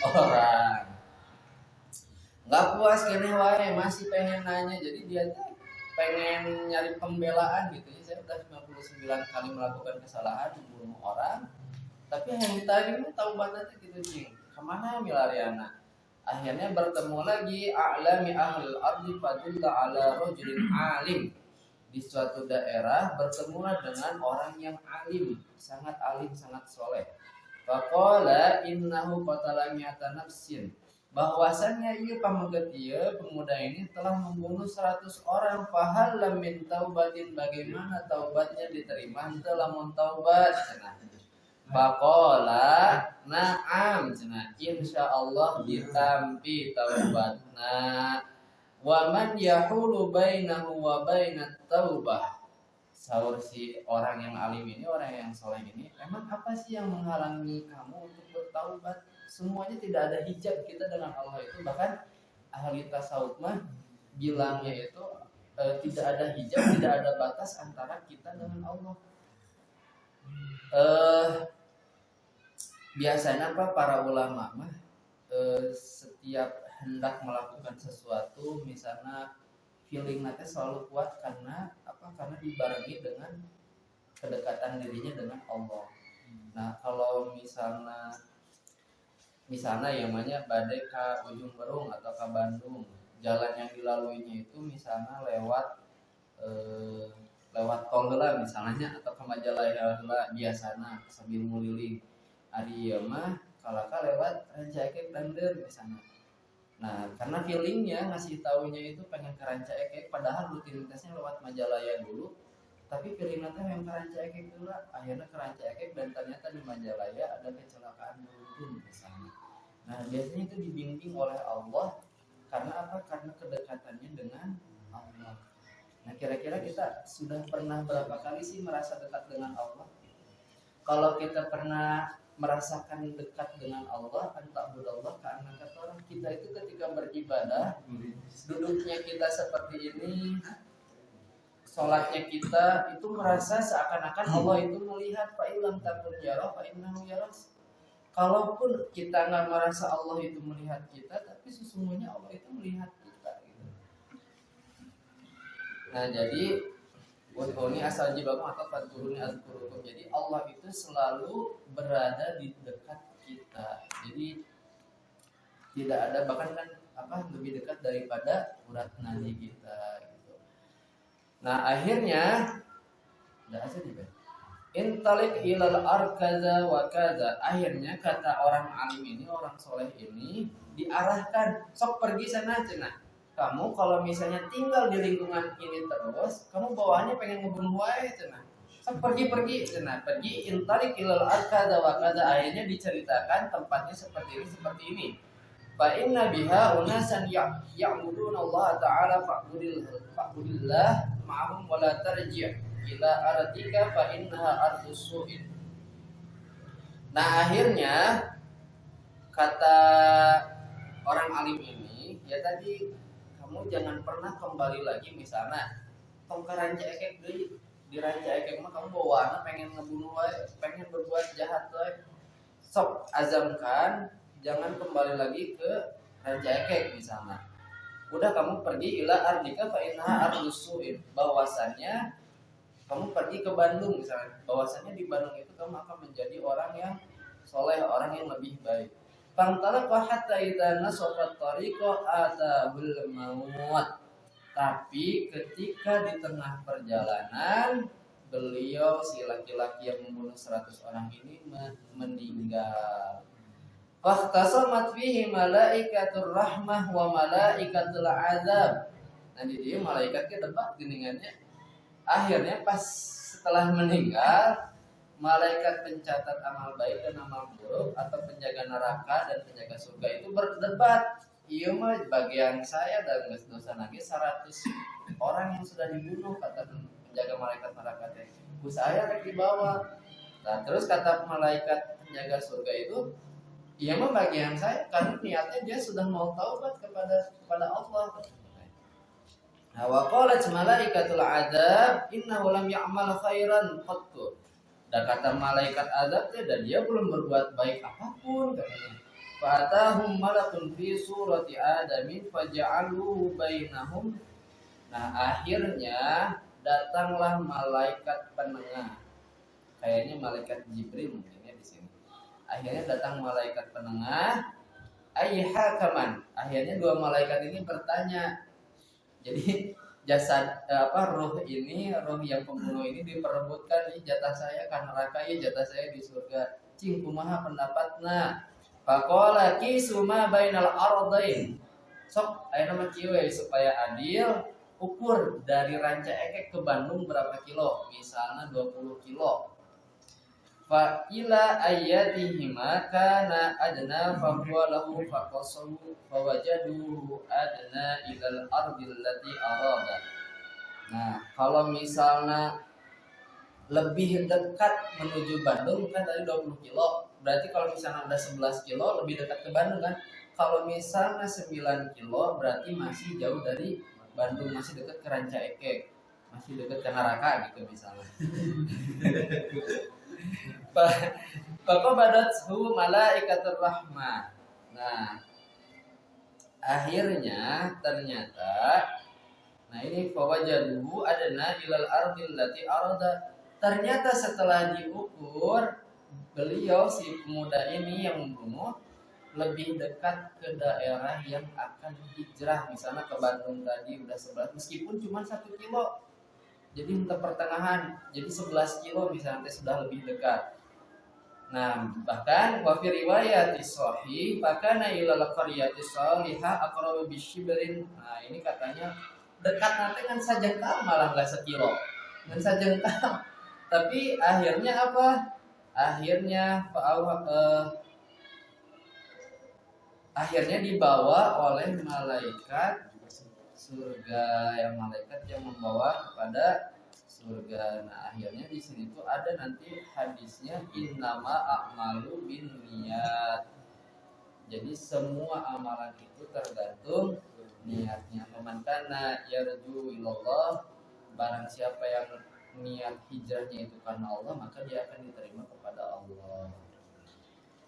orang. Nggak puas kene wae masih pengen nanya, jadi dia tuh pengen nyari pembelaan gitu ya. Saya udah 99 kali melakukan kesalahan membunuh orang, tapi yang ditanya itu taubatnya gitu cing. Kemana milariana? Akhirnya bertemu lagi a'lami ahlul ardi fadulla ala rajulin alim. Di suatu daerah bertemulah dengan orang yang alim, sangat soleh. Faqala innahu qatala mi'ata nafsin. Bahwasannya ieu pameget ieu pemuda ini telah membunuh 100 orang. Fahal lam min taubatin, bagaimana taubatnya diterima henteu lamun taubat cenah. Faqala na'am cenah, insyaallah ditampi taubatna. Wa man yahulu bainahu wa bainat taubah. Saur si orang yang alim ini, orang yang soleh ini, emang apa sih yang menghalangi kamu untuk bertaubat? Semuanya tidak ada hijab kita dengan Allah itu. Bahkan ahli tasawuf mah bilangnya itu tidak ada hijab, tidak ada batas antara kita dengan Allah. Biasanya para ulama mah setiap hendak melakukan sesuatu, misalnya feeling nanti selalu kuat karena apa? Karena dibarengi dengan kedekatan dirinya dengan Allah. Nah kalau misalnya yang namanya badai ke Ujung Berung atau ke Bandung, jalan yang dilaluinya itu misalnya lewat tol heula misalnya atau ke Majalaya heula biasana sambil nguliling. Ari ieu mah kalaka lewat Rancaekek Dander misalnya. Nah, karena feelingnya ngasih taunya itu pengen ke Rancaekek, padahal rutinitasnya lewat Majalaya dulu, tapi feelingnya teh yang ke Rancaekek dulu, akhirnya ke Rancaekek dan ternyata di Majalaya ada kecelakaan beruntun misalnya. Nah, biasanya itu dibimbing oleh Allah karena apa? Karena kedekatannya dengan Allah. Nah, kira-kira kita sudah pernah berapa kali sih merasa dekat dengan Allah? Kalau kita pernah merasakan dekat dengan Allah, anta'budallah ka'annaka tarah, kita itu ketika beribadah, duduknya kita seperti ini, sholatnya kita itu merasa seakan-akan Allah itu melihat, fa illam takun yara fa innahu yaras. Kalaupun kita nggak merasa Allah itu melihat kita, tapi sesungguhnya Allah itu melihat kita gitu. Nah jadi ini asal jibakum atau faturuni azkurukum. Jadi Allah itu selalu berada di dekat kita. Jadi tidak ada, bahkan kan lebih dekat daripada urat nadi kita gitu. Nah akhirnya udah aja nih, intalik ilal arkaza wa kaza. Akhirnya kata orang alim ini, orang soleh ini diarahkan, sok pergi sana cenah. Kamu kalau misalnya tinggal di lingkungan ini terus, kamu bawaannya pengen ngebunuh wae cenah. Sok pergi cenah, pergi intalik ilal arkaza wa kaza. Akhirnya diceritakan tempatnya seperti ini. Fa inna biha unasan ya'buduna Allah ta'ala fa'budillah ma'ahum wa la tarji' ila ardika fa innaha ardus su'in. Nah akhirnya kata orang alim ini, ya tadi kamu jangan pernah kembali lagi misalnya tong ka ranca ekek deui, di ranca ekek mah kamu bawaana pengen ngebunuh wae, pengen berbuat jahat wae. Sok azamkan jangan kembali lagi ke ranca ekek misalnya. Udah kamu pergi ila ardika fa innaha ardus su'in. Bahwasannya kamu pergi ke Bandung misalnya, bahwasannya di Bandung itu kamu akan menjadi orang yang soleh, orang yang lebih baik. Fantalaqa hatta idza nasafat tariqa atabul maut. Tapi ketika di tengah perjalanan beliau si laki-laki yang membunuh 100 orang ini meninggal. Fahtasamat fihi malaikatur rahmah wa malaikatul azab. Nah di dia malaikatnya debat geningannya. Akhirnya pas setelah meninggal, malaikat pencatat amal baik dan amal buruk atau penjaga neraka dan penjaga surga itu berdebat. Iya mah bagian saya dan dosa lagi 100 orang yang sudah dibunuh, kata penjaga malaikat neraka teh. Ku saya rek dibawa. Nah, terus kata malaikat penjaga surga itu, iya mah bagian saya karena niatnya dia sudah mau taubat kepada Allah. Nah, wa qalat malaikatul adzab innahu lam ya'mal khairan qattu. Dan kata malaikat azab dan dia belum berbuat baik apapun katanya. Fa atahum malakun fi surati adamin faja'aluhu bainahum. Nah, akhirnya datanglah malaikat penengah. Kayaknya malaikat Jibril mungkin ya di sini. Akhirnya datang malaikat penengah, ayyhakaman. Akhirnya dua malaikat ini bertanya. Jadi jasad roh yang pembunuh ini diperebutkan, nih jatah saya kan neraka, ya jatah saya di surga. Cing kumaha pendapatna? Faqala kisuma bainal ardain. Sok ayeuna mah kieu supaya adil, ukur dari Ranca Ekek ke Bandung berapa kilo? Misalnya 20 kilo. Fa ila ayatihima kana adna fa huwa lahu faqasahu fa wajadu adna ilal ardil lati arada. Nah, kalau misalnya lebih dekat menuju Bandung kan tadi 20 kilo, berarti kalau misalnya ada 11 kilo lebih dekat ke Bandung kan. Kalau misalnya 9 kilo berarti masih jauh dari Bandung, masih dekat ke Ranca Ekek, masih dekat ke neraka gitu misalnya. Faqabadathu malaikatur rahmah. Nah, akhirnya ternyata ini fawajaduhu adna ilal ardil lati arada. Ternyata setelah diukur, beliau si pemuda ini yang membunuh lebih dekat ke daerah yang akan hijrah, misalnya ke Bandung tadi udah 11 meskipun cuma 1 kilo. Jadi untuk pertengahan, jadi 11 kilo misalnya sudah lebih dekat. Nah, bahkan wa fi riwayat sahih fakana ilal qaryati salihah aqrabu bisyibrin. Nah, ini katanya dekat nanti kan sajengkal malah enggak sekilo. Dan sajengkal. Tapi akhirnya apa? Akhirnya dibawa oleh malaikat surga, yang malaikat yang membawa kepada surga. Nah, akhirnya di sini tuh ada nanti hadisnya innama a'malu binniyat. Jadi semua amalan itu tergantung niatnya. Faman kana yarju ilallah barang siapa yang niat hijrahnya itu karena Allah, maka dia akan diterima kepada Allah.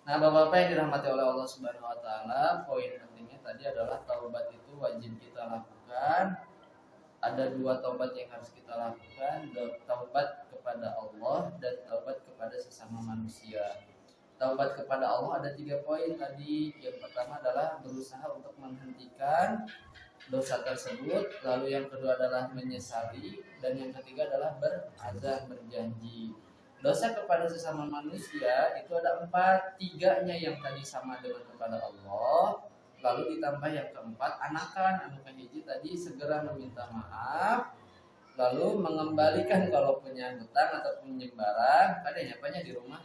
Nah, Bapak-bapak yang dirahmati oleh Allah Subhanahu wa taala, poin pentingnya tadi adalah taubat itu wajib kita lakukan. Ada 2 taubat yang harus kita lakukan, taubat kepada Allah dan taubat kepada sesama manusia. Taubat kepada Allah ada 3 poin tadi. Yang pertama adalah berusaha untuk menghentikan dosa tersebut, lalu yang kedua adalah menyesali, dan yang ketiga adalah berazam, berjanji. Dosa kepada sesama manusia itu ada 4, 3-nya yang tadi sama dengan kepada Allah, lalu ditambah yang keempat anakan, anu kahiji tadi segera meminta maaf, lalu mengembalikan kalau punya hutang atau pinjam barang, kadang apanya di rumah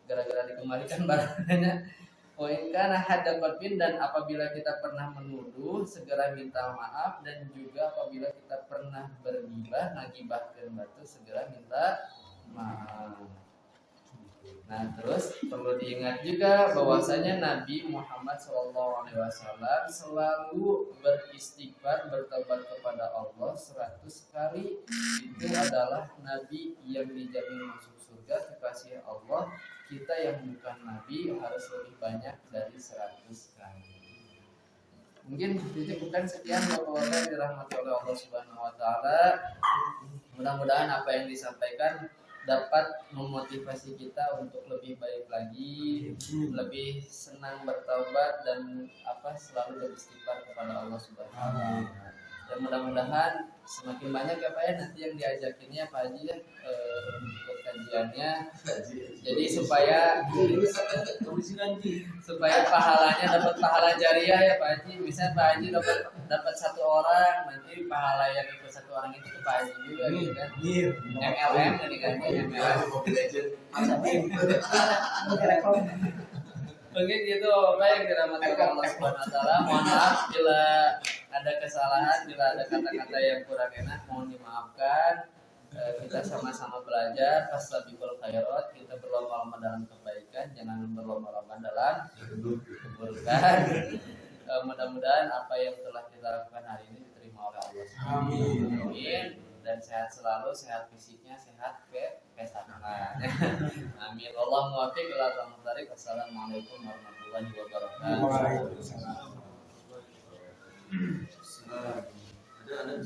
gara-gara dikembalikan barangnya. Poin kana hadapatin, dan apabila kita pernah menuduh segera minta maaf, dan juga apabila kita pernah bergibah ngagibahkeun batu segera minta maaf. Nah, terus perlu diingat juga bahwasanya Nabi Muhammad SAW selalu beristighfar, bertobat kepada Allah 100 kali. Itu adalah Nabi yang dijamin masuk surga kekasih Allah. Kita yang bukan Nabi harus lebih banyak dari 100 kali. Mungkin itu bukan sekian Bapak-bapak yang dirahmati oleh Allah Subhanahu wa taala. Mudah-mudahan apa yang disampaikan dapat memotivasi kita untuk lebih baik lagi, lebih senang bertaubat dan selalu beristighfar kepada Allah Subhanahu wa taala. Dan mudah-mudahan semakin banyak ya Pak ya nanti yang diajakinnya Pak Haji ya ikut kajiannya. Jadi supaya pahalanya dapat pahala jariah ya Pak Haji. Misalnya Pak Haji dapat 1 orang, nanti pahala yang ikut 1 orang itu ke Pak Haji juga gitu kan. MLM jadi kan MLM. Mungkin gitu Bapak yang dirahmati Allah Subhanahu wa taala. Mohon maaf bila ada kesalahan, bila ada kata-kata yang kurang enak mohon dimaafkan. Kita sama-sama belajar, fastabiqul khairat, kita berlomba-lomba dalam kebaikan, jangan berlomba-lomba dalam keburukan. Mudah-mudahan apa yang telah kita lakukan hari ini diterima oleh Allah. Amin. Dan sehat selalu, sehat fisiknya, sehat kesananya. Amin. Allah muwaffiq ila aqwamit thariq. Wassalamualaikum warahmatullahi wabarakatuh. Waalaikumsalam. Ada